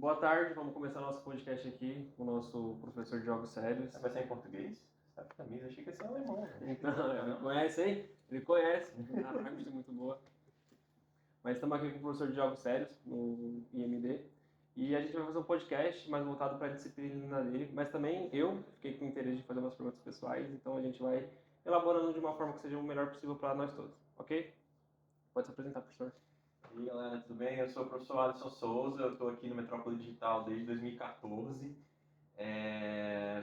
Boa tarde, vamos começar nosso podcast aqui com o nosso professor de jogos sérios. Vai ser em português? Sabe a camisa? Achei que ia ser alemão. Né? Então, ele conhece, hein? Ele conhece. A arte é muito boa. Mas estamos aqui com o professor de jogos sérios no IMD. E a gente vai fazer um podcast mais voltado para a disciplina dele. Mas também eu fiquei com interesse de fazer umas perguntas pessoais. Então a gente vai elaborando de uma forma que seja o melhor possível para nós todos. Ok? Pode se apresentar, professor. E aí, galera, tudo bem? Eu sou o professor Alisson Souza, eu estou aqui no Metrópole Digital desde 2014.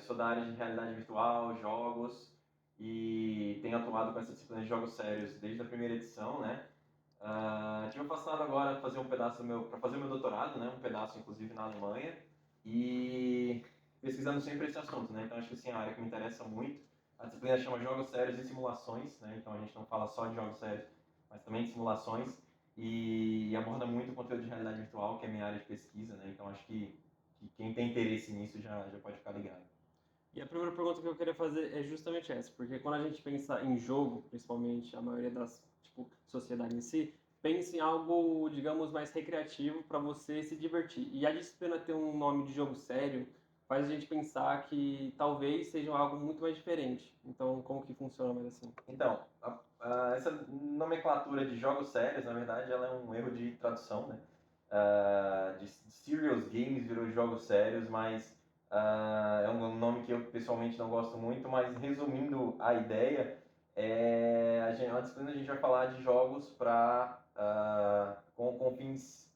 Sou da área de realidade virtual, jogos, e tenho atuado com essa disciplina de jogos sérios desde a primeira edição, né? Tive afastado agora para fazer um pedaço para fazer o meu doutorado, né? Um pedaço, inclusive, na Alemanha, e pesquisando sempre esse assunto, né? Então, acho que assim, é uma área que me interessa muito. A disciplina chama Jogos Sérios e Simulações, né? Então, a gente não fala só de jogos sérios, mas também de simulações, e aborda muito o conteúdo de realidade virtual, que é a minha área de pesquisa, né? Então, acho que quem tem interesse nisso já pode ficar ligado. E a primeira pergunta que eu queria fazer é justamente essa, porque quando a gente pensa em jogo, principalmente a maioria das, sociedade em si, pensa em algo, digamos, mais recreativo para você se divertir. E a disciplina ter um nome de jogo sério faz a gente pensar que talvez seja algo muito mais diferente. Então, como que funciona mais assim? Então, essa nomenclatura de jogos sérios, na verdade, ela é um erro de tradução, né? De serious games virou jogos sérios, mas é um nome que eu pessoalmente não gosto muito, mas resumindo a ideia, é uma disciplina a gente vai falar de jogos com fins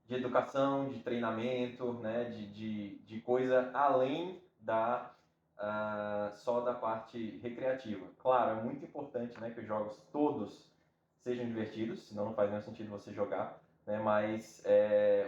de educação, de treinamento, né? de coisa além só da parte recreativa. Claro, é muito importante, né, que os jogos todos sejam divertidos, senão não faz nenhum sentido você jogar, né, mas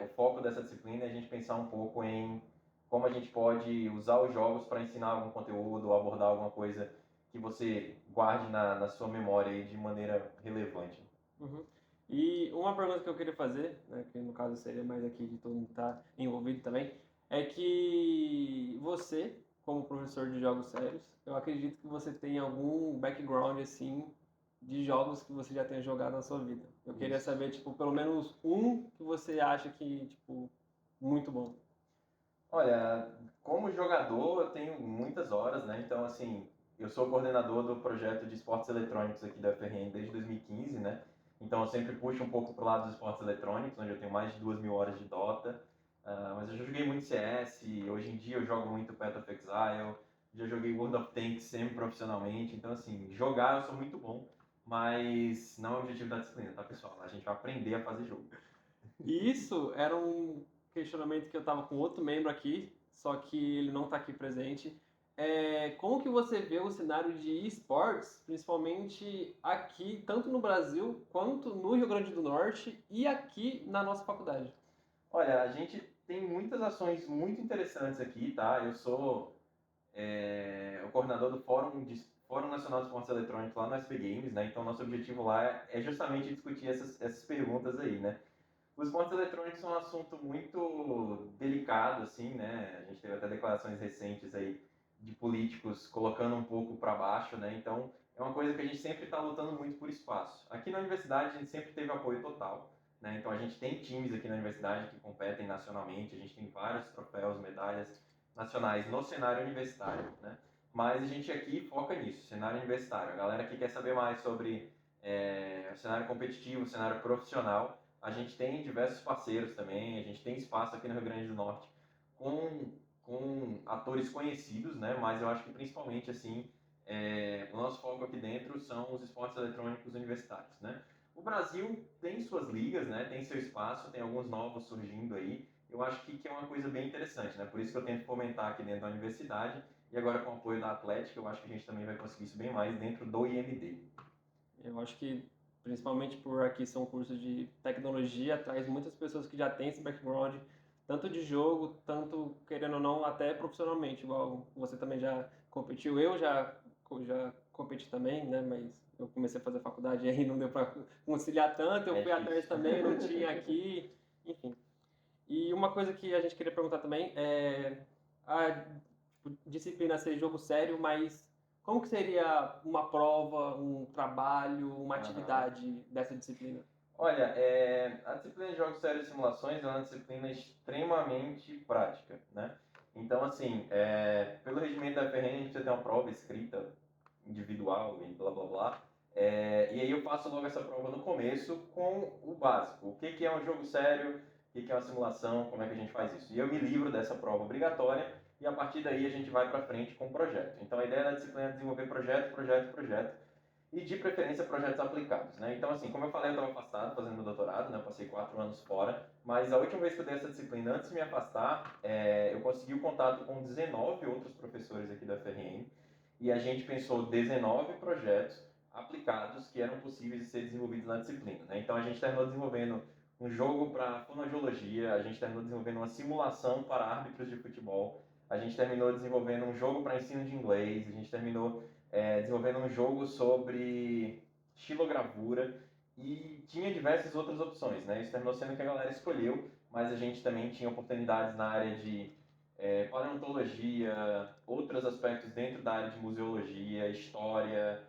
o foco dessa disciplina é a gente pensar um pouco em como a gente pode usar os jogos para ensinar algum conteúdo ou abordar alguma coisa que você guarde na sua memória aí de maneira relevante. Uhum. E uma pergunta que eu queria fazer, né, que no caso seria mais aqui de todo mundo que está envolvido também, é que você, como professor de jogos sérios, eu acredito que você tem algum background assim de jogos que você já tenha jogado na sua vida. Eu queria Isso. saber, pelo menos um que você acha que, muito bom. Olha, como jogador eu tenho muitas horas, né? Então, assim, eu sou coordenador do projeto de esportes eletrônicos aqui da FRN desde 2015, né? Então eu sempre puxo um pouco pro lado dos esportes eletrônicos, onde eu tenho mais de 2.000 horas de Dota. Mas eu já joguei muito CS, hoje em dia eu jogo muito Path of Exile, já joguei World of Tanks semi-profissionalmente. Então, assim, jogar eu sou muito bom, mas não é o objetivo da disciplina, tá, pessoal? A gente vai aprender a fazer jogo. E isso era um questionamento que eu estava com outro membro aqui, só que ele não está aqui presente. Como que você vê o cenário de esportes, principalmente aqui, tanto no Brasil quanto no Rio Grande do Norte e aqui na nossa faculdade? Olha, a gente tem muitas ações muito interessantes aqui, tá? Eu sou o coordenador do Fórum Nacional de Esportes Eletrônicos lá no SP Games, né? Então, nosso objetivo lá é justamente discutir essas perguntas aí, né? Os esportes eletrônicos são um assunto muito delicado, assim, né? A gente teve até declarações recentes aí de políticos colocando um pouco para baixo, né? Então, é uma coisa que a gente sempre está lutando muito por espaço. Aqui na universidade, a gente sempre teve apoio total, né? Então, a gente tem times aqui na universidade que competem nacionalmente, a gente tem vários troféus, medalhas nacionais no cenário universitário, né? Mas a gente aqui foca nisso, cenário universitário. A galera que quer saber mais sobre o cenário competitivo, o cenário profissional, a gente tem diversos parceiros também, a gente tem espaço aqui no Rio Grande do Norte com atores conhecidos, né? Mas eu acho que principalmente assim, o nosso foco aqui dentro são os esportes eletrônicos universitários, né? O Brasil tem suas ligas, né? Tem seu espaço, tem alguns novos surgindo aí. Eu acho que é uma coisa bem interessante, né? Por isso que eu tento fomentar aqui dentro da universidade e agora com o apoio da Atlética, eu acho que a gente também vai conseguir isso bem mais dentro do IMD. Eu acho que, principalmente por aqui são cursos de tecnologia, traz muitas pessoas que já têm esse background, tanto de jogo, tanto, querendo ou não, até profissionalmente, igual você também já competiu. Eu já competi também, né? Mas eu comecei a fazer faculdade e aí não deu para conciliar tanto. Eu É fui atrás difícil. também, não tinha aqui, enfim. E uma coisa que a gente queria perguntar também é a disciplina ser jogo sério, mas como que seria uma prova, um trabalho, uma Aham. atividade dessa disciplina? Olha, a disciplina de jogos sérios e simulações é uma disciplina extremamente prática, né? Então, assim, pelo regimento da FRN, a gente precisa ter uma prova escrita individual e blá blá blá. E aí eu faço logo essa prova no começo com o básico. O que que é um jogo sério, o que que é uma simulação, como é que a gente faz isso. E eu me livro dessa prova obrigatória e a partir daí a gente vai para frente com o projeto. Então a ideia da disciplina é desenvolver projeto, projeto, projeto e de preferência projetos aplicados, né? Então assim, como eu falei, eu estava afastado fazendo meu doutorado, né? Eu passei 4 anos fora, mas a última vez que eu dei essa disciplina, antes de me afastar, eu consegui o contato com 19 outros professores aqui da FRN e a gente pensou 19 projetos aplicados que eram possíveis de ser desenvolvidos na disciplina, né? Então a gente terminou desenvolvendo um jogo para fonoaudiologia, a gente terminou desenvolvendo uma simulação para árbitros de futebol, a gente terminou desenvolvendo um jogo para ensino de inglês, a gente terminou desenvolvendo um jogo sobre xilogravura e tinha diversas outras opções, né? Isso terminou sendo o que a galera escolheu, mas a gente também tinha oportunidades na área de paleontologia, outros aspectos dentro da área de museologia, história,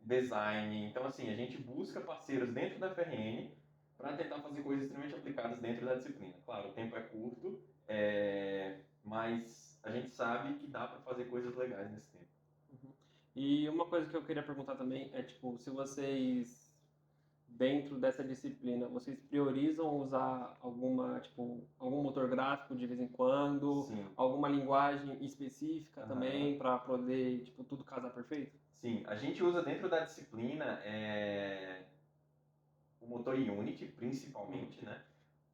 design. Então, assim, a gente busca parceiros dentro da FRN para tentar fazer coisas extremamente aplicadas dentro da disciplina. Claro, o tempo é curto, mas a gente sabe que dá para fazer coisas legais nesse tempo. Uhum. E uma coisa que eu queria perguntar também é, tipo, se vocês, dentro dessa disciplina, vocês priorizam usar algum motor gráfico de vez em quando, Sim. alguma linguagem específica Aham. também, para poder, tipo, tudo casar perfeito? Sim, a gente usa dentro da disciplina o motor Unity, principalmente, né?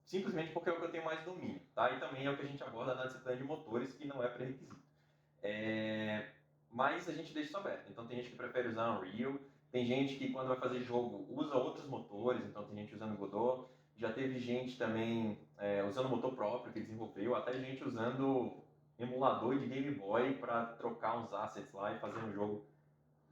Simplesmente porque é o que eu tenho mais domínio, tá? E também é o que a gente aborda na disciplina de motores, que não é pré-requisito. Mas a gente deixa isso aberto. Então tem gente que prefere usar Unreal, tem gente que quando vai fazer jogo usa outros motores, então tem gente usando Godot, já teve gente também usando motor próprio que desenvolveu, até gente usando emulador de Game Boy para trocar uns assets lá e fazer um jogo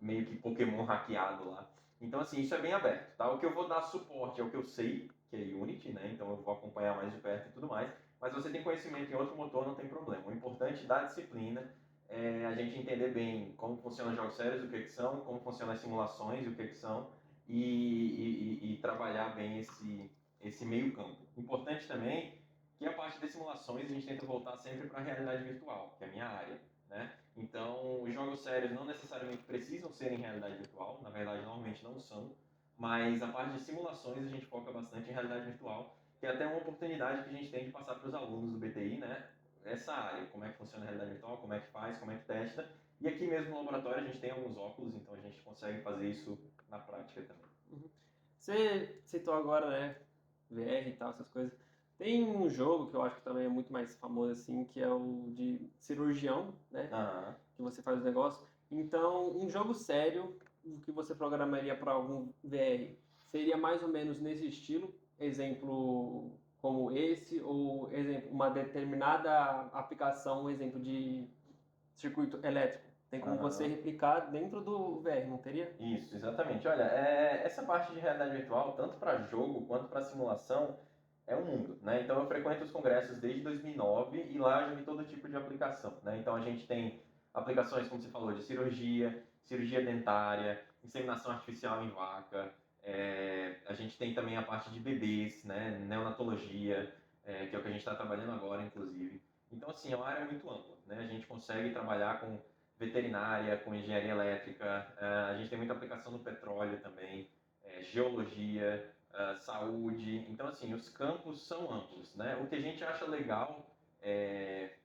meio que Pokémon hackeado lá. Então, assim, isso é bem aberto, tá? O que eu vou dar suporte é o que eu sei, que é Unity, né? Então eu vou acompanhar mais de perto e tudo mais. Mas você tem conhecimento em outro motor, não tem problema. O importante da disciplina é a gente entender bem como funcionam os jogos sérios, o que são, como funcionam as simulações, o que são, e trabalhar bem esse meio campo. Importante também que a parte das simulações a gente tenta voltar sempre para a realidade virtual, que é a minha área, né? Então, os jogos sérios não necessariamente precisam ser em realidade virtual, na verdade, normalmente não são, mas a parte de simulações a gente foca bastante em realidade virtual, que é até uma oportunidade que a gente tem de passar para os alunos do BTI, né? Essa área, como é que funciona a realidade virtual, como é que faz, como é que testa. E aqui mesmo no laboratório a gente tem alguns óculos, então a gente consegue fazer isso na prática também. Uhum. Você citou agora, né, VR e tal, essas coisas. Tem um jogo que eu acho que também é muito mais famoso, assim, que é o de cirurgião, né? Aham. Que você faz os negócios. Então, um jogo sério, o que você programaria para algum VR, seria mais ou menos nesse estilo, exemplo como esse, ou exemplo, uma determinada aplicação, um exemplo de circuito elétrico. Tem como você Aham. replicar dentro do VR, não teria? Isso, exatamente. Olha, essa parte de realidade virtual, tanto para jogo quanto para simulação, é um mundo, né? Então eu frequento os congressos desde 2009 e lá eu já vi todo tipo de aplicação, né? Então a gente tem aplicações, como você falou, de cirurgia, cirurgia dentária, inseminação artificial em vaca, a gente tem também a parte de bebês, né? Neonatologia, que é o que a gente está trabalhando agora, inclusive. Então, assim, é uma área muito ampla, né? A gente consegue trabalhar com veterinária, com engenharia elétrica, a gente tem muita aplicação no petróleo também, geologia, saúde. Então, assim, os campos são amplos, né? O que a gente acha legal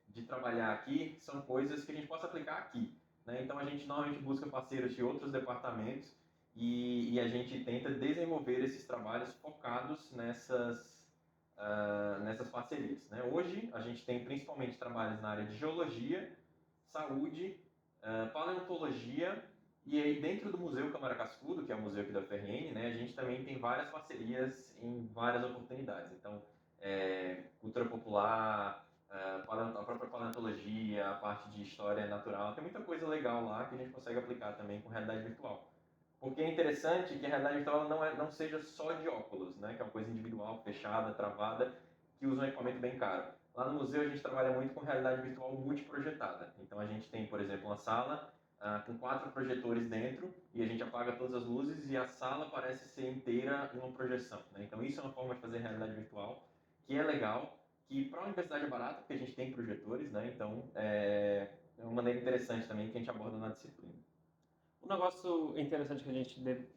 de trabalhar aqui são coisas que a gente possa aplicar aqui, né? Então, a gente normalmente busca parceiros de outros departamentos e a gente tenta desenvolver esses trabalhos focados nessas parcerias, né? Hoje, a gente tem principalmente trabalhos na área de geologia, saúde, paleontologia, e aí dentro do Museu Câmara Cascudo, que é o museu aqui da FRN, né, a gente também tem várias parcerias em várias oportunidades. Então, cultura popular, a própria paleontologia, a parte de história natural, tem muita coisa legal lá que a gente consegue aplicar também com realidade virtual. Porque é interessante que a realidade virtual não seja só de óculos, né, que é uma coisa individual, fechada, travada, que usa um equipamento bem caro. Lá no museu a gente trabalha muito com realidade virtual multiprojetada. Então a gente tem, por exemplo, uma sala com 4 projetores dentro, e a gente apaga todas as luzes e a sala parece ser inteira uma projeção, né? Então isso é uma forma de fazer realidade virtual que é legal, que para a universidade é barata, porque a gente tem projetores, né? Então é uma maneira interessante também que a gente aborda na disciplina. Um negócio interessante que a gente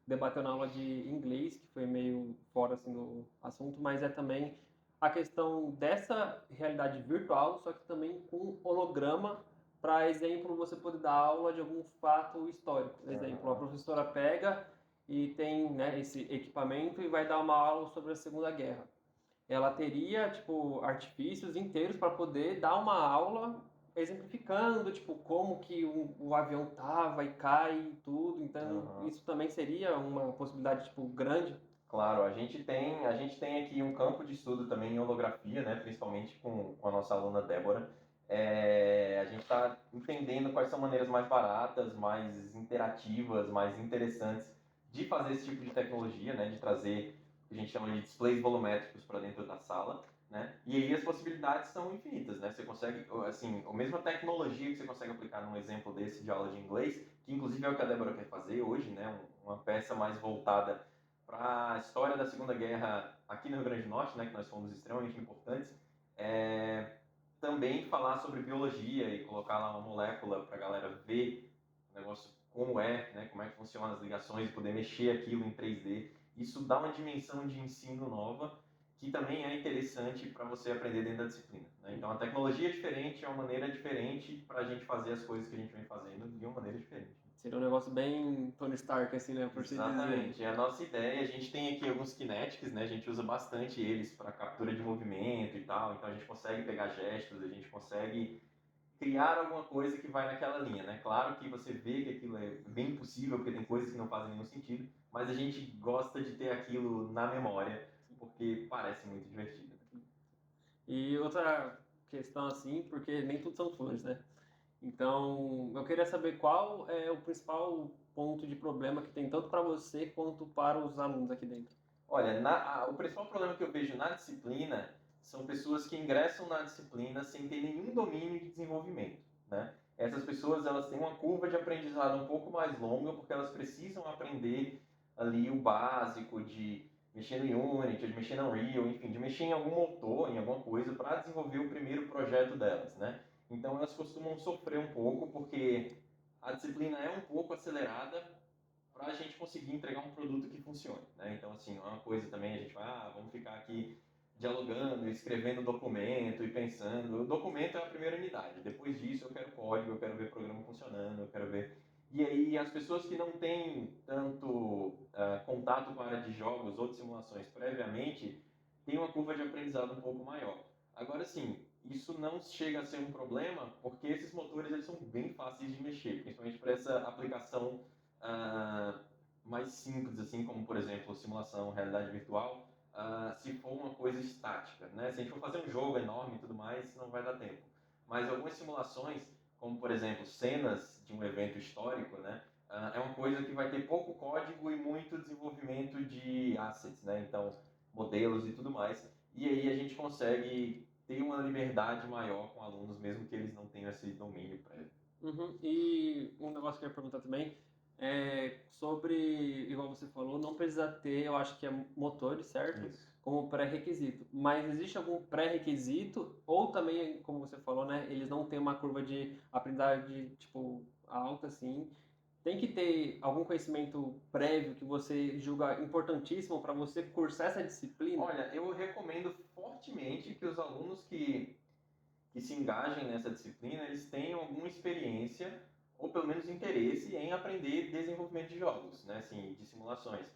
debateu na aula de inglês, que foi meio fora assim, do assunto, mas é também a questão dessa realidade virtual, só que também com holograma, para exemplo, você poder dar aula de algum fato histórico. Por exemplo, a professora pega e tem, né, esse equipamento e vai dar uma aula sobre a Segunda Guerra. Ela teria, tipo, artifícios inteiros para poder dar uma aula exemplificando, tipo, como que o avião tava e cai e tudo. Então, isso também seria uma possibilidade, tipo, grande. Claro, a gente tem aqui um campo de estudo também em holografia, né, principalmente com a nossa aluna Débora. A gente está entendendo quais são maneiras mais baratas, mais interativas, mais interessantes de fazer esse tipo de tecnologia, né, de trazer o que a gente chama de displays volumétricos para dentro da sala, né? E aí as possibilidades são infinitas, né? Você consegue, assim, a mesma tecnologia que você consegue aplicar num exemplo desse de aula de inglês, que inclusive é o que a Débora quer fazer hoje, né? Uma peça mais voltada para a história da Segunda Guerra aqui no Rio Grande do Norte, né, que nós fomos extremamente importantes, também falar sobre biologia e colocar lá uma molécula para a galera ver o negócio como né, como é que funcionam as ligações e poder mexer aquilo em 3D. Isso dá uma dimensão de ensino nova que também é interessante para você aprender dentro da disciplina, né? Então a tecnologia é diferente, é uma maneira diferente para a gente fazer as coisas que a gente vem fazendo de uma maneira diferente. Seria um negócio bem Tony Stark, assim, né? Por se dizer. Exatamente. É a nossa ideia. A gente tem aqui alguns kinetics, né? A gente usa bastante eles para captura de movimento e tal. Então a gente consegue pegar gestos, a gente consegue criar alguma coisa que vai naquela linha, né? Claro que você vê que aquilo é bem possível, porque tem coisas que não fazem nenhum sentido, mas a gente gosta de ter aquilo na memória, porque parece muito divertido. E outra questão, assim, porque nem tudo são flores, né? Então, eu queria saber qual é o principal ponto de problema que tem tanto para você quanto para os alunos aqui dentro. Olha, o principal problema que eu vejo na disciplina são pessoas que ingressam na disciplina sem ter nenhum domínio de desenvolvimento, né? Essas pessoas, elas têm uma curva de aprendizado um pouco mais longa, porque elas precisam aprender ali o básico de mexer no Unity, de mexer no Unreal, enfim, de mexer em algum motor, em alguma coisa, para desenvolver o primeiro projeto delas, né? Então, elas costumam sofrer um pouco, porque a disciplina é um pouco acelerada para a gente conseguir entregar um produto que funcione, né? Então, assim, não é uma coisa também, a gente vai, vamos ficar aqui dialogando, escrevendo documento e pensando. O documento é a primeira unidade. Depois disso, eu quero código, eu quero ver programa funcionando, eu quero ver... E aí, as pessoas que não têm tanto contato com a área de jogos ou de simulações previamente, têm uma curva de aprendizado um pouco maior. Agora, sim, isso não chega a ser um problema, porque esses motores eles são bem fáceis de mexer, principalmente para essa aplicação mais simples, assim como, por exemplo, simulação, realidade virtual, se for uma coisa estática, né? Se a gente for fazer um jogo enorme e tudo mais, não vai dar tempo. Mas algumas simulações, como, por exemplo, cenas de um evento histórico, né? É uma coisa que vai ter pouco código e muito desenvolvimento de assets, né? Então, modelos e tudo mais. E aí a gente consegue ter uma liberdade maior com alunos, mesmo que eles não tenham esse domínio prévio. Uhum. E um negócio que eu ia perguntar também é sobre, igual você falou, não precisa ter, eu acho que é motores, certo? Isso. Como pré-requisito. Mas existe algum pré-requisito? Ou também, como você falou, né? Eles não têm uma curva de aprendizagem, tipo, alta, assim. Tem que ter algum conhecimento prévio que você julga importantíssimo para você cursar essa disciplina? Olha, eu recomendo fortemente que os alunos que se engajem nessa disciplina, eles tenham alguma experiência ou pelo menos interesse em aprender desenvolvimento de jogos, né, assim, de simulações,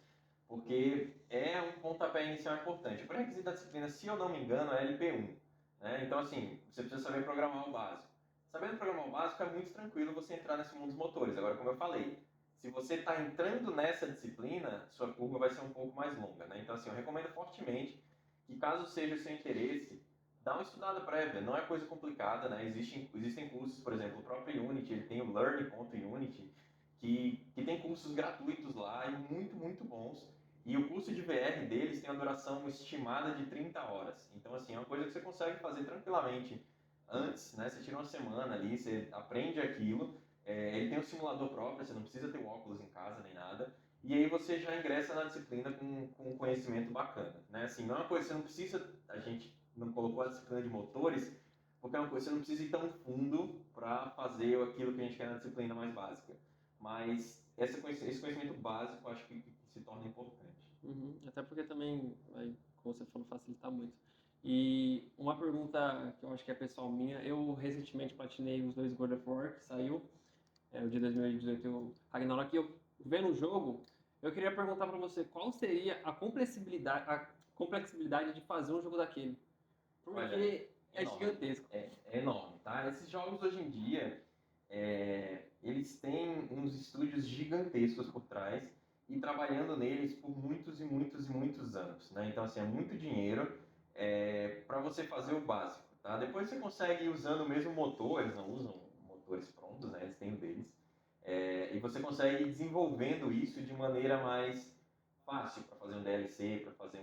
porque é um pontapé inicial importante. O pré-requisito da disciplina, se eu não me engano, é LP1, né? Então, assim, você precisa saber programar o básico. Sabendo programar o básico, é muito tranquilo você entrar nesse mundo dos motores. Agora, como eu falei, se você está entrando nessa disciplina, sua curva vai ser um pouco mais longa, né? Então, assim, eu recomendo fortemente que, caso seja o seu interesse, dá uma estudada prévia, não é coisa complicada, né? Existem cursos, por exemplo, o próprio Unity, ele tem o Learn.Unity, que tem cursos gratuitos lá e muito bons. E o curso de VR deles tem uma duração estimada de 30 horas. Então, assim, é uma coisa que você consegue fazer tranquilamente antes, né? Você tira uma semana ali, você aprende aquilo. Ele tem um simulador próprio, você não precisa ter o óculos em casa nem nada. E aí você já ingressa na disciplina com um conhecimento bacana, né? Assim, não é uma coisa, você não precisa, a gente não colocou a disciplina de motores, porque é uma coisa, você não precisa ir tão fundo para fazer aquilo que a gente quer na disciplina mais básica. Mas esse conhecimento básico eu acho que se torna importante. Até porque também, como você falou, facilitar muito. E uma pergunta que eu acho que é pessoal minha, eu recentemente platinei os 2 God of War, que saiu, o de 2018 o Ragnarok, e eu vendo o jogo, eu queria perguntar para você qual seria a complexibilidade de fazer um jogo daquele. Porque Olha, é gigantesco. É enorme, tá? Esses jogos hoje em dia, eles têm uns estúdios gigantescos por trás e trabalhando neles por muitos e muitos e muitos anos, né? Então, assim, é muito dinheiro para você fazer o básico, tá? Depois você consegue ir usando o mesmo motor, eles não usam motores prontos, né? Eles têm o deles. E você consegue ir desenvolvendo isso de maneira mais fácil para fazer um DLC, para fazer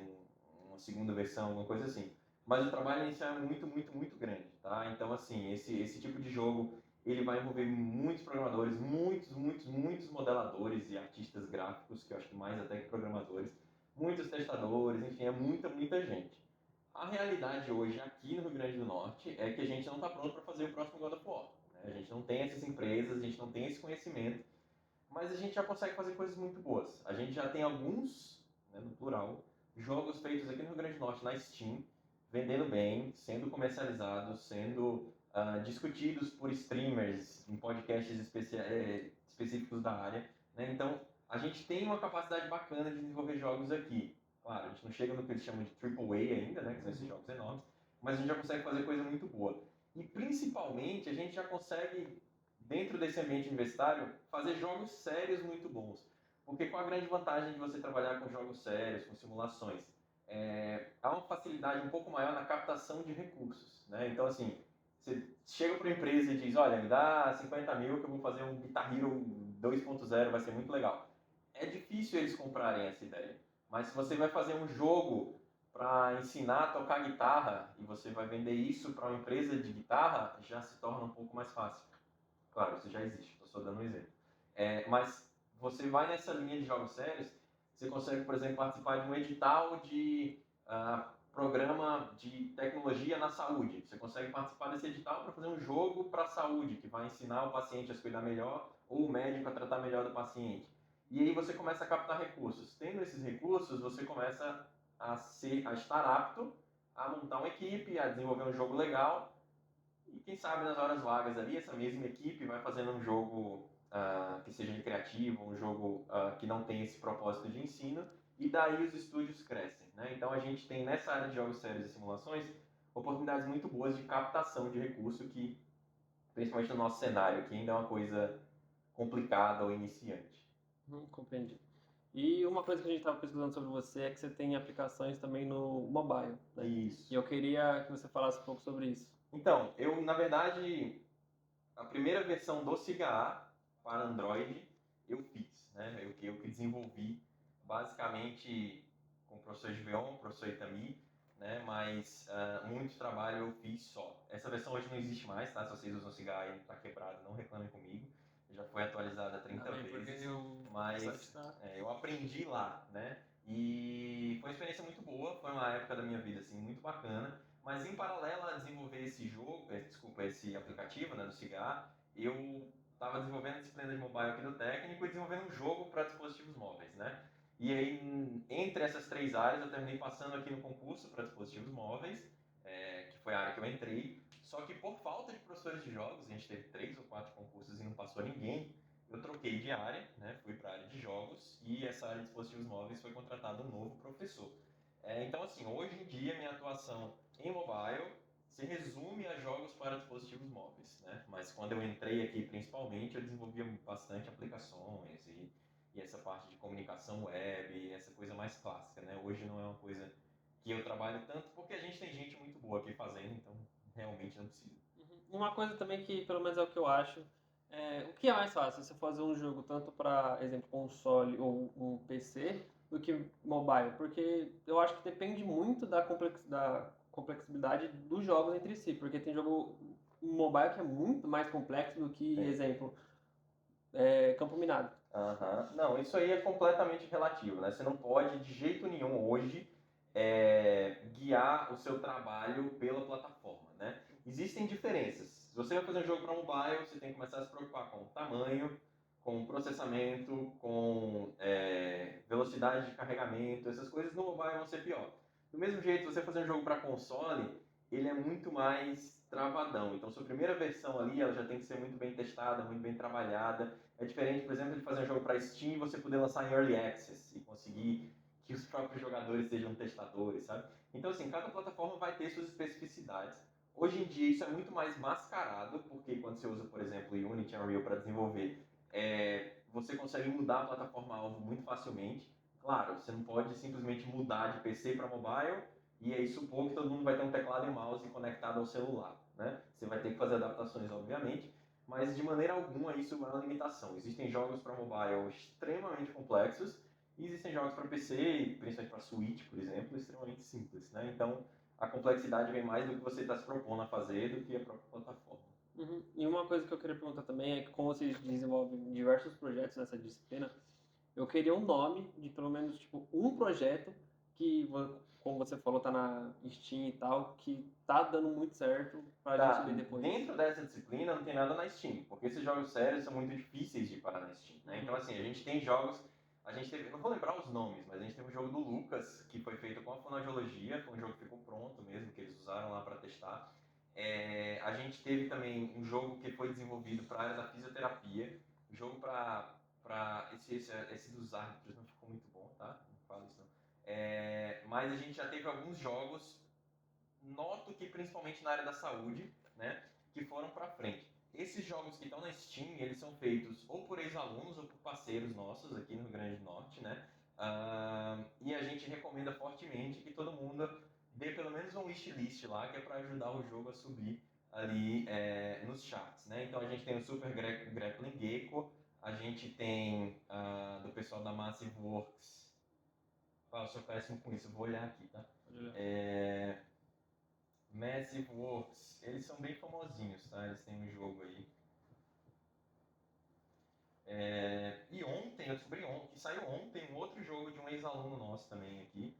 uma segunda versão, alguma coisa assim. Mas o trabalho inicial é muito, muito, muito grande, tá? Então, assim, esse tipo de jogo, ele vai envolver muitos programadores, muitos, muitos, muitos modeladores e artistas gráficos, que eu acho que mais até que programadores, muitos testadores, enfim, é muita, muita gente. A realidade hoje, aqui no Rio Grande do Norte, é que a gente não está pronto para fazer o próximo God of War, né? A gente não tem essas empresas, a gente não tem esse conhecimento, mas a gente já consegue fazer coisas muito boas. A gente já tem alguns, né, no plural, jogos feitos aqui no Rio Grande do Norte na Steam, vendendo bem, sendo comercializados, sendo discutidos por streamers em podcasts específicos da área, né? Então, a gente tem uma capacidade bacana de desenvolver jogos aqui. Claro, a gente não chega no que eles chamam de AAA ainda, né, que são esses jogos enormes, mas a gente já consegue fazer coisa muito boa. E, principalmente, a gente já consegue, dentro desse ambiente universitário, fazer jogos sérios muito bons. Porque qual a grande vantagem de você trabalhar com jogos sérios, com simulações? Há uma facilidade um pouco maior na captação de recursos, né? Então, assim, você chega para uma empresa e diz, olha, me dá 50 mil que eu vou fazer um Guitar Hero 2.0, vai ser muito legal. É difícil eles comprarem essa ideia. Mas se você vai fazer um jogo para ensinar a tocar guitarra e você vai vender isso para uma empresa de guitarra, já se torna um pouco mais fácil. Claro, isso já existe, estou só dando um exemplo. Mas você vai nessa linha de jogos sérios, você consegue, por exemplo, participar de um edital de programa de tecnologia na saúde. Você consegue participar desse edital para fazer um jogo para a saúde, que vai ensinar o paciente a se cuidar melhor ou o médico a tratar melhor do paciente. E aí você começa a captar recursos. Tendo esses recursos, você começa a estar apto a montar uma equipe, a desenvolver um jogo legal. E quem sabe nas horas vagas ali, essa mesma equipe vai fazendo um jogo que seja recreativo, um jogo que não tem esse propósito de ensino, e daí os estúdios crescem, né? Então a gente tem nessa área de jogos sérios e simulações oportunidades muito boas de captação de recurso que, principalmente no nosso cenário, que ainda é uma coisa complicada ou iniciante. Compreendi. E uma coisa que a gente estava pesquisando sobre você é que você tem aplicações também no mobile, né? Isso. E eu queria que você falasse um pouco sobre isso. Então, eu, na verdade, a primeira versão do Ciga para Android eu fiz, né? Eu que desenvolvi basicamente com o professor Giveon, o professor Itami, né? Mas muito trabalho eu fiz só. Essa versão hoje não existe mais, tá? Se vocês usam o Ciga e está quebrado, não reclamem comigo. Já foi atualizada 30 vezes, mas eu aprendi lá, né? E foi uma experiência muito boa, foi uma época da minha vida assim muito bacana. Mas em paralelo a desenvolver esse jogo, esse aplicativo, né, do Cigar, eu estava desenvolvendo a disciplina de mobile aqui do técnico e desenvolvendo um jogo para dispositivos móveis, né? E aí, entre essas três áreas, eu terminei passando aqui no concurso para dispositivos móveis, que foi a área que eu entrei. Só que por falta de professores de jogos, a gente teve 3 ou 4 concursos e não passou ninguém, eu troquei de área, né? Fui para a área de jogos e essa área de dispositivos móveis foi contratado um novo professor. Então, assim, hoje em dia, minha atuação em mobile se resume a jogos para dispositivos móveis, né? Mas quando eu entrei aqui, principalmente, eu desenvolvia bastante aplicações e essa parte de comunicação web, essa coisa mais clássica, né? Hoje não é uma coisa que eu trabalho tanto porque a gente tem gente muito boa aqui fazendo, então realmente não precisa. Uma coisa também que, pelo menos é o que eu acho, o que é mais fácil? Você fazer um jogo tanto para, exemplo, console ou um PC, do que mobile? Porque eu acho que depende muito da complexibilidade dos jogos entre si, porque tem jogo mobile que é muito mais complexo do que, exemplo, campo minado. Aham. Não, isso aí é completamente relativo, né? Você não pode, de jeito nenhum, hoje, guiar o seu trabalho pela plataforma, né? Existem diferenças. Se você vai fazer um jogo para mobile, você tem que começar a se preocupar com o tamanho, com processamento, com velocidade de carregamento. Essas coisas no mobile vão ser pior. Do mesmo jeito, você fazer um jogo para console, ele é muito mais travadão. Então, sua primeira versão ali, ela já tem que ser muito bem testada, muito bem trabalhada. É diferente, por exemplo, de fazer um jogo para Steam e você poder lançar em Early Access e conseguir que os próprios jogadores sejam testadores, sabe? Então, assim, cada plataforma vai ter suas especificidades. Hoje em dia, isso é muito mais mascarado, porque quando você usa, por exemplo, Unity, Unreal para desenvolver, você consegue mudar a plataforma-alvo muito facilmente. Claro, você não pode simplesmente mudar de PC para mobile e aí supor que todo mundo vai ter um teclado e um mouse conectado ao celular, né? Você vai ter que fazer adaptações, obviamente, mas de maneira alguma isso é uma limitação. Existem jogos para mobile extremamente complexos e existem jogos para PC, principalmente para Switch, por exemplo, extremamente simples, né? Então, a complexidade vem mais do que você está se propondo a fazer do que a própria plataforma. Uhum. E uma coisa que eu queria perguntar também é que como vocês desenvolvem diversos projetos nessa disciplina, eu queria um nome de pelo menos tipo um projeto que, como você falou, tá na Steam e tal, que tá dando muito certo pra gente ver depois. Dentro dessa disciplina não tem nada na Steam, porque esses jogos sérios são muito difíceis de parar na Steam, né? Então, assim, a gente tem jogos, não vou lembrar os nomes, mas a gente teve um jogo do Lucas, que foi feito com a fonoaudiologia, foi um jogo que ficou pronto mesmo, que eles usaram lá para testar. A gente teve também um jogo que foi desenvolvido para a área da fisioterapia, um jogo para esse dos árbitros não ficou muito bom, tá? Não falo isso não. Mas a gente já teve alguns jogos, noto que principalmente na área da saúde, né, que foram para frente. Esses jogos que estão na Steam, eles são feitos ou por ex-alunos ou por parceiros nossos aqui no Rio Grande do Norte, né? E a gente recomenda fortemente que todo mundo dê pelo menos um wishlist lá, que é para ajudar o jogo a subir ali nos charts, né? Então a gente tem o Super Grappling Gecko, a gente tem do pessoal da Massive Works. Eu sou péssimo com isso, eu vou olhar aqui, tá? Massive Works, eles são bem famosinhos, tá? Eles têm um jogo aí. E ontem, eu descobri que saiu ontem um outro jogo de um ex-aluno nosso também aqui,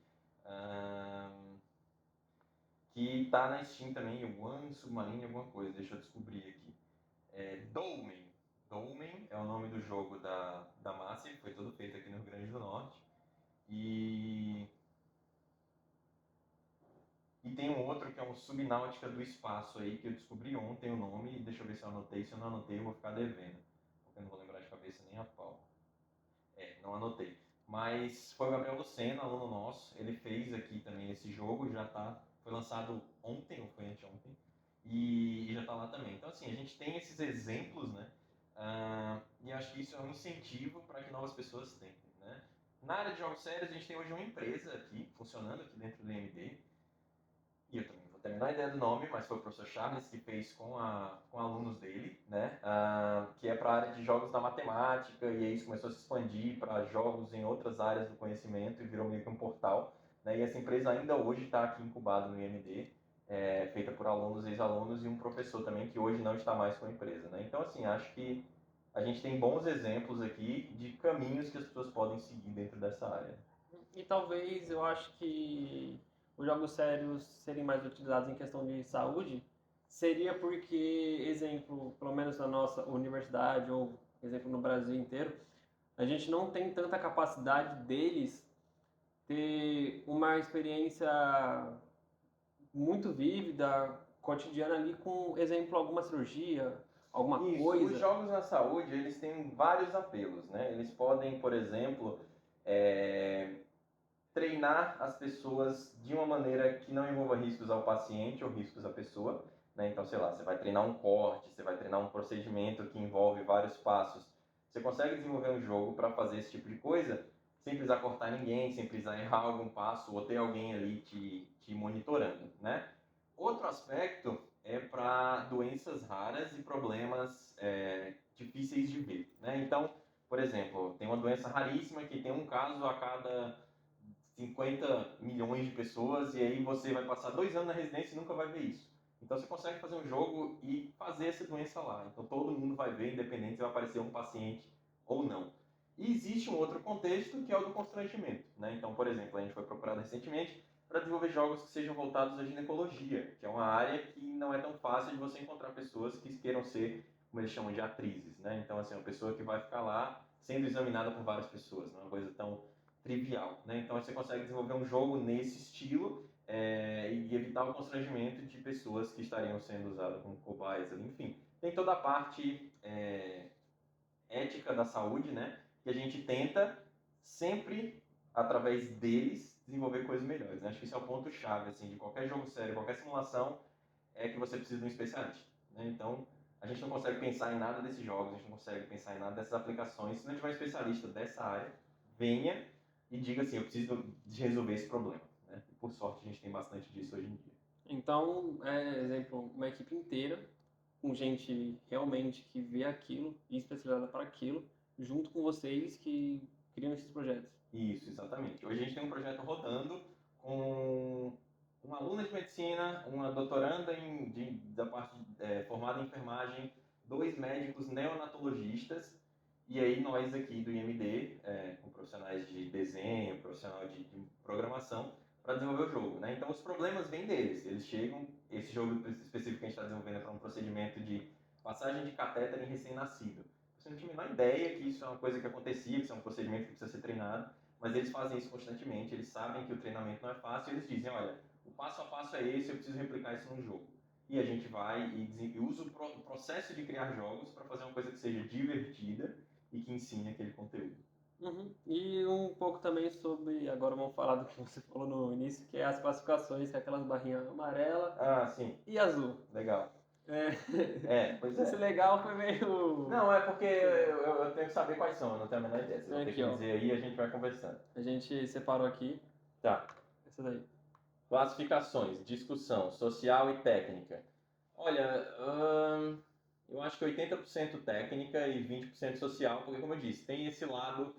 que tá na Steam também, o One Submarine alguma coisa, deixa eu descobrir aqui. Dolmen. Dolmen é o nome do jogo da Massive, foi todo feito aqui no Rio Grande do Norte. E tem um outro que é um Subnáutica do Espaço aí, que eu descobri ontem o nome, deixa eu ver se eu anotei, se eu não anotei eu vou ficar devendo, porque eu não vou lembrar de cabeça nem a pau. Não anotei. Mas foi o Gabriel Lucena, aluno nosso, ele fez aqui também esse jogo, foi lançado ontem, ou foi anteontem, e já está lá também. Então assim, a gente tem esses exemplos, né, e acho que isso é um incentivo para que novas pessoas tentem, né. Na área de jogos sérios, a gente tem hoje uma empresa aqui, funcionando aqui dentro do IMD, e eu também não vou terminar a ideia do nome, mas foi o professor Charles que fez com alunos dele, né? Que é para a área de jogos da matemática, e aí isso começou a se expandir para jogos em outras áreas do conhecimento e virou meio que um portal. Né? E essa empresa ainda hoje está aqui incubada no IMD, feita por alunos, ex-alunos e um professor também que hoje não está mais com a empresa. Né? Então, assim, acho que a gente tem bons exemplos aqui de caminhos que as pessoas podem seguir dentro dessa área. E talvez eu acho que os jogos sérios serem mais utilizados em questão de saúde seria porque, exemplo, pelo menos na nossa universidade ou exemplo no Brasil inteiro, a gente não tem tanta capacidade deles ter uma experiência muito vívida, cotidiana ali com, exemplo, alguma cirurgia, alguma coisa. Os jogos na saúde, eles têm vários apelos, né? Eles podem, por exemplo, treinar as pessoas de uma maneira que não envolva riscos ao paciente ou riscos à pessoa, né? Então, sei lá, você vai treinar um corte, você vai treinar um procedimento que envolve vários passos. Você consegue desenvolver um jogo para fazer esse tipo de coisa sem precisar cortar ninguém, sem precisar errar algum passo ou ter alguém ali te monitorando, né? Outro aspecto é para doenças raras e problemas difíceis de ver, né? Então, por exemplo, tem uma doença raríssima que tem um caso a cada 50 milhões de pessoas e aí você vai passar 2 anos na residência e nunca vai ver isso. Então você consegue fazer um jogo e fazer essa doença lá. Então todo mundo vai ver, independente se vai aparecer um paciente ou não. E existe um outro contexto que é o do constrangimento, né? Então, por exemplo, a gente foi procurado recentemente para desenvolver jogos que sejam voltados à ginecologia, que é uma área que não é tão fácil de você encontrar pessoas que queiram ser, como eles chamam de atrizes, né? Então, assim, uma pessoa que vai ficar lá sendo examinada por várias pessoas, não é uma coisa tão trivial, né? Então, você consegue desenvolver um jogo nesse estilo e evitar o constrangimento de pessoas que estariam sendo usadas como cobaias, enfim. Tem toda a parte ética da saúde, né? Que a gente tenta sempre, através deles, desenvolver coisas melhores, né? Acho que isso é o ponto-chave, assim, de qualquer jogo sério, qualquer simulação, é que você precisa de um especialista, né? Então, a gente não consegue pensar em nada desses jogos, a gente não consegue pensar em nada dessas aplicações se não tiver um especialista dessa área, venha e diga assim, eu preciso de resolver esse problema, né? E por sorte a gente tem bastante disso hoje em dia. Então, exemplo, uma equipe inteira, com gente realmente que vê aquilo e especializada para aquilo, junto com vocês que criam esses projetos. Isso, exatamente. Hoje a gente tem um projeto rodando com uma aluna de medicina, uma doutoranda da parte formada em enfermagem, 2 médicos neonatologistas, e aí nós aqui do IMD, com profissionais de desenho, profissional de programação, para desenvolver o jogo, né? Então os problemas vêm deles. Eles chegam, esse jogo específico que a gente está desenvolvendo é para um procedimento de passagem de catéter em recém-nascido. Você não tinha a menor ideia que isso é uma coisa que acontecia, que isso é um procedimento que precisa ser treinado, mas eles fazem isso constantemente, eles sabem que o treinamento não é fácil, e eles dizem, olha, o passo a passo é esse, eu preciso replicar isso no jogo. E a gente vai e usa o processo de criar jogos para fazer uma coisa que seja divertida e que ensine aquele conteúdo. Uhum. E um pouco também sobre, agora vamos falar do que você falou no início, que é as classificações, que é aquelas barrinhas amarela Sim. e azul. Legal. Pois Esse legal foi meio... Não, é porque eu tenho que saber quais são, eu não tenho a menor ideia. Você vai ter Aqui, que ó. dizer aí e a gente vai conversando. A gente separou aqui. Tá. Essa daí. Classificações, discussão, social e técnica. Olha, eu acho que 80% técnica e 20% social, porque como eu disse, tem esse lado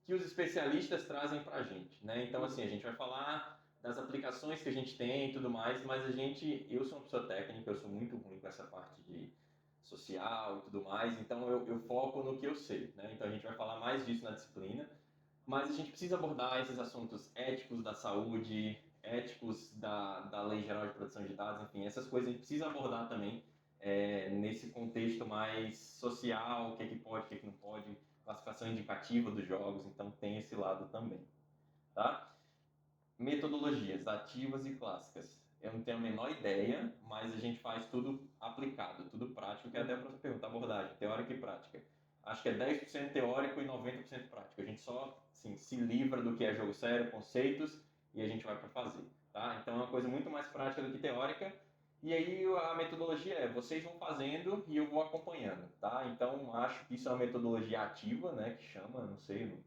que os especialistas trazem pra gente, né? Então, assim, a gente vai falar das aplicações que a gente tem e tudo mais, mas eu sou uma pessoa técnica, eu sou muito ruim com essa parte de social e tudo mais, então eu foco no que eu sei, né? Então a gente vai falar mais disso na disciplina, mas a gente precisa abordar esses assuntos éticos da saúde, éticos da Lei Geral de Proteção de Dados, enfim, essas coisas a gente precisa abordar também nesse contexto mais social, o que é que pode, o que é que não pode, classificação indicativa dos jogos, então tem esse lado também, tá? Metodologias ativas e clássicas. Eu não tenho a menor ideia, mas a gente faz tudo aplicado, tudo prático, que é até a próxima pergunta, abordagem, teórica e prática. Acho que é 10% teórico e 90% prático. A gente só assim, se livra do que é jogo sério, conceitos, e a gente vai para fazer, tá? Então é uma coisa muito mais prática do que teórica. E aí a metodologia vocês vão fazendo e eu vou acompanhando, tá? Então acho que isso é uma metodologia ativa, né, que chama, não sei,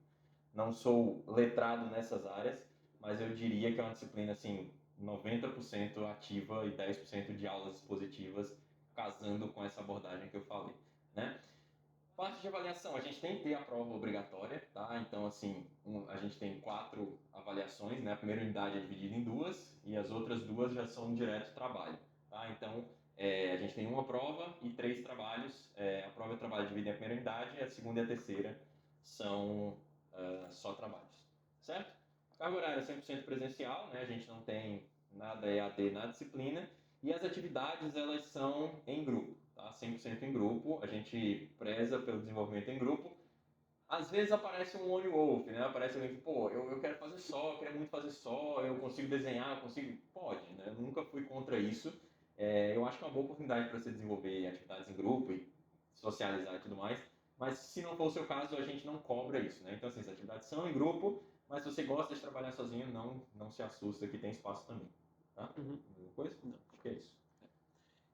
não sou letrado nessas áreas, mas eu diria que é uma disciplina assim 90% ativa e 10% de aulas expositivas, casando com essa abordagem que eu falei, né? Parte de avaliação, a gente tem que ter a prova obrigatória, tá? Então, assim, a gente tem 4 avaliações, né? A primeira unidade é dividida em 2 e as outras 2 já são direto trabalho, tá? Então, a gente tem uma prova e 3 trabalhos. A prova e o trabalho dividem a primeira unidade e a segunda e a terceira são só trabalhos, certo? Carga horária é 100% presencial, né? A gente não tem nada EAD na disciplina e as atividades, elas são em grupo, tá? 100% em grupo, a gente preza pelo desenvolvimento em grupo. Às vezes aparece um lone wolf, né? Aparece alguém que, pô, eu quero fazer só, eu quero muito fazer só, eu consigo desenhar, eu consigo... Pode, né? Eu nunca fui contra isso. Eu acho que é uma boa oportunidade para você desenvolver atividades em grupo e socializar e tudo mais. Mas se não for o seu caso, a gente não cobra isso, né? Então, assim, as atividades são em grupo, mas se você gosta de trabalhar sozinho, não se assusta que tem espaço também, tá? Alguma coisa? Não. Acho que é isso.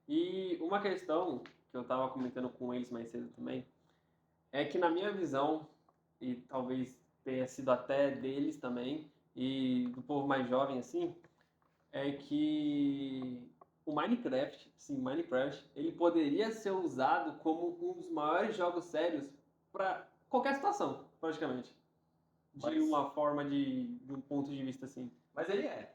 E uma questão que eu estava comentando com eles mais cedo também, é que na minha visão, e talvez tenha sido até deles também, e do povo mais jovem assim, é que o Minecraft, sim, Minecraft, ele poderia ser usado como um dos maiores jogos sérios para qualquer situação, praticamente. De uma forma de um ponto de vista assim. Mas ele né?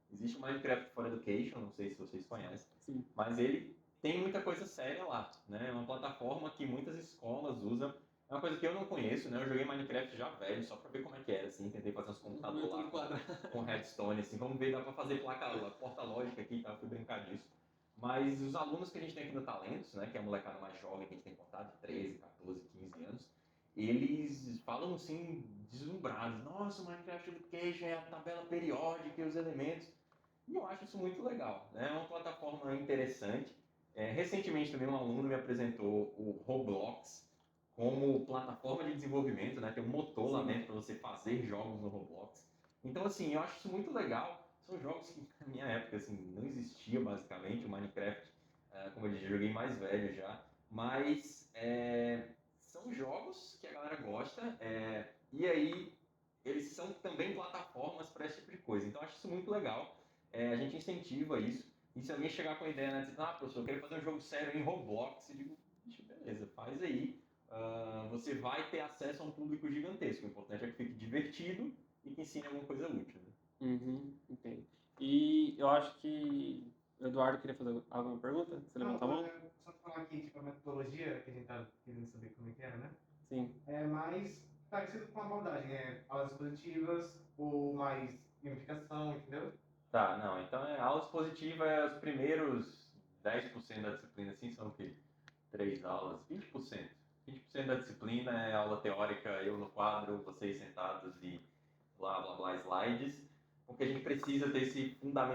Existe o Minecraft for Education, não sei se vocês conhecem. Sim. mas ele tem muita coisa séria lá, né? É uma plataforma que muitas escolas usam. É uma coisa que eu não conheço, né? Eu joguei Minecraft já velho, só pra ver como é que era, assim. Tentei fazer uns computadores lá com redstone, assim. Vamos ver, dá pra fazer porta lógica aqui e tal. Fui brincar disso. Mas os alunos que a gente tem aqui no Talentos, né? Que é a molecada mais jovem que a gente tem contato, de 13, 14, 15 anos. Eles falam, assim, deslumbrados. Nossa, o Minecraft Education é a tabela periódica e os elementos. E eu acho isso muito legal, né? É uma plataforma interessante. Recentemente também um aluno me apresentou o Roblox como plataforma de desenvolvimento, né? Tem um motor lá dentro para você fazer jogos no Roblox. Então, assim, eu acho isso muito legal. São jogos que na minha época, assim, não existia basicamente. O Minecraft, como eu disse, eu joguei mais velho já. Mas são jogos que a galera gosta. E aí, eles são também plataformas para esse tipo de coisa. Então, eu acho isso muito legal. A gente incentiva isso. E se alguém chegar com a ideia, né, dizer, professor, eu quero fazer um jogo sério em Roblox, eu digo, beleza, faz aí. Você vai ter acesso a um público gigantesco. O importante é que fique divertido e que ensine alguma coisa útil. Né? Uhum, entendi. E eu acho que o Eduardo queria fazer alguma pergunta? Você levantou a mão? Só para falar aqui, tipo, a metodologia, que a gente tá querendo saber como é que era, né? Sim. É mais parecido com a abordagem, né? Aulas positivas ou mais gamificação, entendeu? Tá, não. Então, aulas positivas, os primeiros 10% da disciplina, assim, são o quê? 3 aulas, 20%. 20% da disciplina é aula teórica, eu no quadro, vocês sentados e blá, blá, blá, slides, porque a gente precisa ter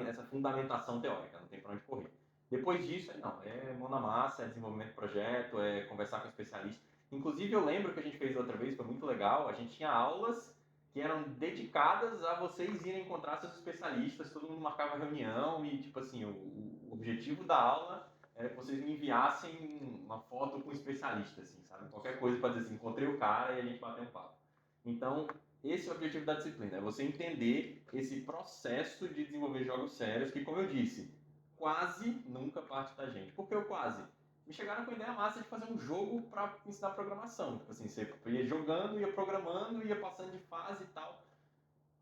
essa fundamentação teórica, não tem para onde correr. Depois disso, não, é mão na massa, é desenvolvimento de projeto, é conversar com especialistas. Inclusive, eu lembro que a gente fez outra vez, foi muito legal, a gente tinha aulas que eram dedicadas a vocês irem encontrar seus especialistas, todo mundo marcava reunião e, tipo assim, o objetivo da aula era que vocês me enviassem uma foto com um especialista, assim, sabe? Qualquer coisa para dizer assim, encontrei o cara e a gente bateu um papo. Então, esse é o objetivo da disciplina, é você entender esse processo de desenvolver jogos sérios que, como eu disse, quase nunca parte da gente. Por que o quase? Me chegaram com a ideia massa de fazer um jogo para ensinar programação. Tipo assim, você ia jogando, ia programando, ia passando de fase e tal.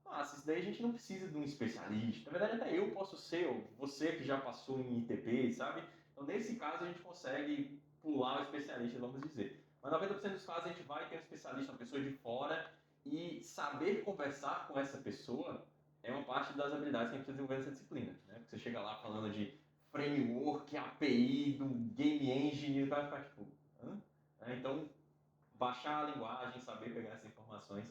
Mas isso daí a gente não precisa de um especialista. Na verdade, até eu posso ser, ou você que já passou em ITP, sabe? Então, nesse caso, a gente consegue pular o especialista, vamos dizer. Mas 90% dos casos a gente vai ter um especialista, uma pessoa de fora, e saber conversar com essa pessoa é uma parte das habilidades que a gente precisa desenvolver nessa disciplina. Né? Porque você chega lá falando de framework, API, do game engine, e o cara ficar tipo, hã? Então, baixar a linguagem, saber pegar essas informações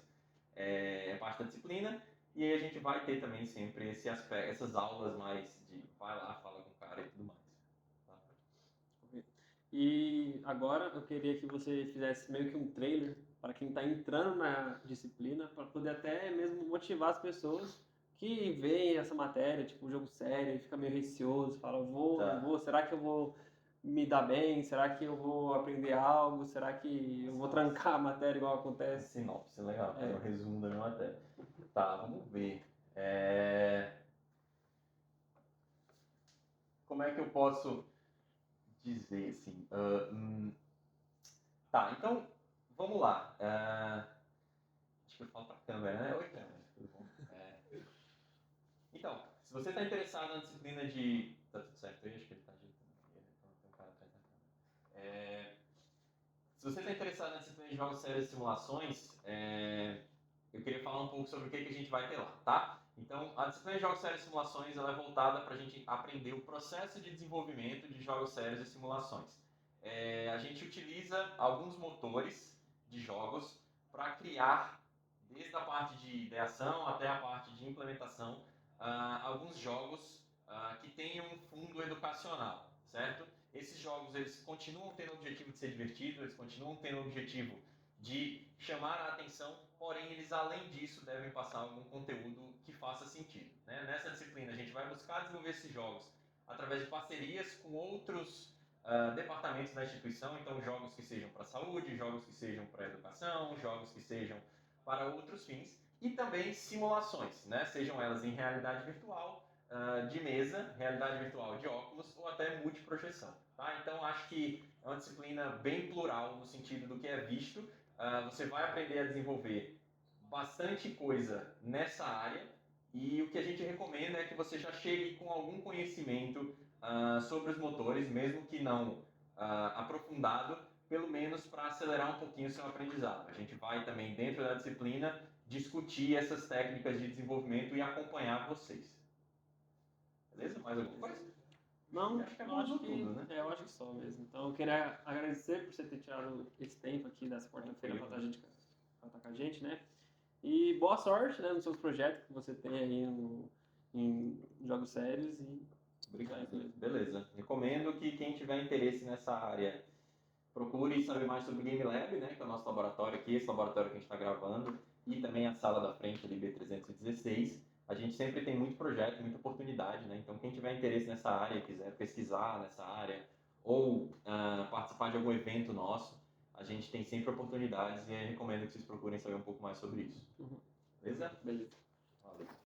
é parte da disciplina. E aí a gente vai ter também sempre esse aspecto, essas aulas mais de vai lá, fala com o cara e tudo mais. Tá? E agora eu queria que você fizesse meio que um trailer para quem está entrando na disciplina, para poder até mesmo motivar as pessoas que veem essa matéria, tipo, jogo sério, e fica meio receoso, fala, vou, Tá. não vou, será que eu vou me dar bem? Será que eu vou aprender algo? Será que eu vou trancar a matéria igual acontece? Sinopse, legal, fazer um resumo da minha matéria. Tá, vamos ver. Como é que eu posso dizer assim? Tá, então, vamos lá. Acho que eu falo pra câmera, né? Oi, câmera, tudo bom? Então, se você está interessado na disciplina de... Tá tudo certo aí? Acho que ele tá ajeitando. Tem um cara atrás da câmera. Se você está interessado na disciplina de jogos sérios e simulações, eu queria falar um pouco sobre o que a gente vai ter lá, tá? Então, a disciplina de jogos sérios e simulações ela é voltada para a gente aprender o processo de desenvolvimento de jogos sérios e simulações. A gente utiliza alguns motores de jogos para criar, desde a parte de ideação até a parte de implementação, alguns jogos que tenham um fundo educacional, certo? Esses jogos eles continuam tendo o objetivo de ser divertido, eles continuam tendo o objetivo de chamar a atenção, porém eles além disso devem passar algum conteúdo que faça sentido. Né? Nessa disciplina a gente vai buscar desenvolver esses jogos através de parcerias com outros departamentos da instituição, então jogos que sejam para a saúde, jogos que sejam para a educação, jogos que sejam para outros fins e também simulações, né? Sejam elas em realidade virtual, de mesa, realidade virtual de óculos ou até multiprojeção. Tá? Então acho que é uma disciplina bem plural no sentido do que é visto. Você vai aprender a desenvolver bastante coisa nessa área e o que a gente recomenda é que você já chegue com algum conhecimento sobre os motores, mesmo que não aprofundado, pelo menos para acelerar um pouquinho o seu aprendizado. A gente vai também, dentro da disciplina, discutir essas técnicas de desenvolvimento e acompanhar vocês. Beleza? Mais alguma coisa? Não, Acho que eu acho que, tudo, né? eu acho que só mesmo. Então eu queria agradecer por você ter tirado esse tempo aqui dessa quarta-feira para estar com a gente, né? E boa sorte, né, nos seus projetos que você tem aí em jogos sérios e Obrigado. Beleza. Recomendo que quem tiver interesse nessa área procure saber mais sobre o Game Lab, né, que é o nosso laboratório aqui, esse laboratório que a gente está gravando, e também a sala da frente ali, B316. A gente sempre tem muito projeto, muita oportunidade, né? Então quem tiver interesse nessa área, quiser pesquisar nessa área ou participar de algum evento nosso, a gente tem sempre oportunidades e eu recomendo que vocês procurem saber um pouco mais sobre isso. Uhum. Beleza? Beleza. Valeu.